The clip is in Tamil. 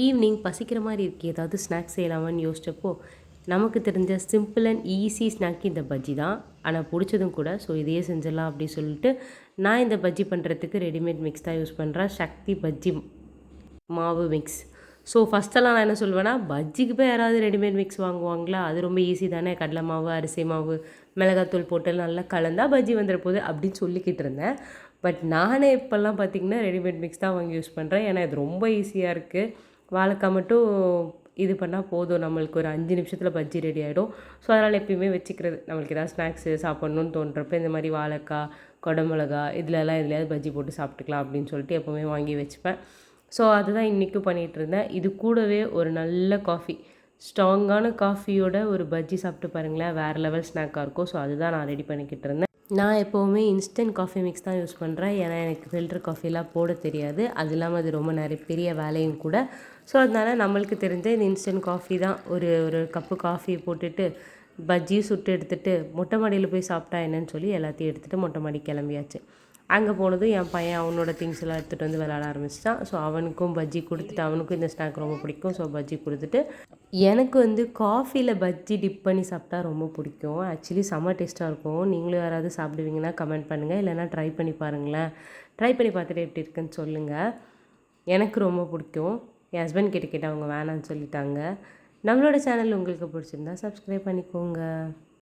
ஈவினிங் பசிக்கிற மாதிரி இருக்குது, ஏதாவது ஸ்நாக்ஸ் செய்யலாமான்னு யோசிச்சப்போ நமக்கு தெரிஞ்ச சிம்பிள் அண்ட் ஈஸி ஸ்நாக் இந்த பஜ்ஜி தான். ஆனால் பிடிச்சதும் கூட. ஸோ இதையே செஞ்சிடலாம் அப்படி சொல்லிட்டு நான் இந்த பஜ்ஜி பண்ணுறதுக்கு ரெடிமேட் மிக்ஸ் தான் யூஸ் பண்ணுறேன். சக்தி பஜ்ஜி மாவு மிக்ஸ். ஸோ ஃபஸ்ட்டெல்லாம் நான் என்ன சொல்வேன்னா, பஜ்ஜிக்கு போய் யாராவது ரெடிமேட் மிக்ஸ் வாங்குவாங்களா? அது ரொம்ப ஈஸி தானே, கடலை மாவு, அரிசி மாவு, மிளகாத்தூள் போட்டு நல்லா கலந்தா பஜ்ஜி வந்துட போகுது அப்படின்னு சொல்லிக்கிட்டு இருந்தேன். பட் நானே இப்போல்லாம் பார்த்திங்கன்னா ரெடிமேட் மிக்ஸ் தான் வாங்கி யூஸ் பண்ணுறேன். ஏன்னா இது ரொம்ப ஈஸியாக இருக்குது. வாழைக்காய் மட்டும் இது பண்ணால் போதும், நம்மளுக்கு ஒரு 5 நிமிஷத்தில் பஜ்ஜி ரெடி ஆகிடும். ஸோ அதனால் எப்பயுமே வச்சுக்கிறது, நம்மளுக்கு ஏதாவது ஸ்நாக்ஸு சாப்பிட்ணுன்னு தோன்றப்ப இந்த மாதிரி வாழைக்காய், குடமிளகா இதுலலாம் எதுலையாவது பஜ்ஜி போட்டு சாப்பிட்டுக்கலாம் அப்படின்னு சொல்லிட்டு எப்போவுமே வாங்கி வச்சுப்பேன். ஸோ அதுதான் இன்றைக்கும் பண்ணிகிட்ருந்தேன். இது கூடவே ஒரு நல்ல காஃபி, ஸ்ட்ராங்கான காஃபியோட ஒரு பஜ்ஜி சாப்பிட்டு பாருங்களேன், வேறு லெவல் ஸ்நாக்காக இருக்கும். ஸோ அதுதான் நான் ரெடி பண்ணிக்கிட்டு இருந்தேன். நான் எப்போவுமே இன்ஸ்டன்ட் காஃபி மிக்ஸ் தான் யூஸ் பண்ணுறேன். ஏன்னா எனக்கு ஃபில்டர் காஃபிலாம் போட தெரியாது. அது இல்லாமல் அது ரொம்ப பெரிய வேலையும் கூட. ஸோ அதனால் நம்மளுக்கு தெரிஞ்ச இந்த இன்ஸ்டன்ட் காஃபி தான். ஒரு கப்பு காஃபி போட்டுட்டு பஜ்ஜியும் சுட்டு எடுத்துகிட்டு மொட்டை மாடியில் போய் சாப்பிட்டா என்னன்னு சொல்லி எல்லாத்தையும் எடுத்துகிட்டு மொட்டை மாடி கிளம்பியாச்சு. அங்கே போனதும் என் பையன் அவனோட திங்ஸ் எல்லாம் எடுத்துகிட்டு வந்து விளாட ஆரம்பிச்சிட்டான். ஸோ அவனுக்கும் பஜ்ஜி கொடுத்துட்டு, அவனுக்கும் இந்த ஸ்நாக் ரொம்ப பிடிக்கும். ஸோ பஜ்ஜி கொடுத்துட்டு, எனக்கு வந்து காஃபியில் பஜ்ஜி டிப் பண்ணி சாப்பிட்டா ரொம்ப பிடிக்கும். ஆக்சுவலி செம்ம டேஸ்ட்டாக இருக்கும். நீங்களும் யாராவது சாப்பிடுவீங்கன்னா கமெண்ட் பண்ணுங்கள், இல்லைனா ட்ரை பண்ணி பாருங்களேன். ட்ரை பண்ணி பார்த்துட்டு எப்படி இருக்குன்னு சொல்லுங்கள். எனக்கு ரொம்ப பிடிக்கும். என் ஹஸ்பண்ட் கிட்ட கேட்டால் அவங்க வேணான்னு சொல்லிட்டாங்க. நம்மளோட சேனல் உங்களுக்கு பிடிச்சிருந்தா சப்ஸ்கிரைப் பண்ணிக்கோங்க.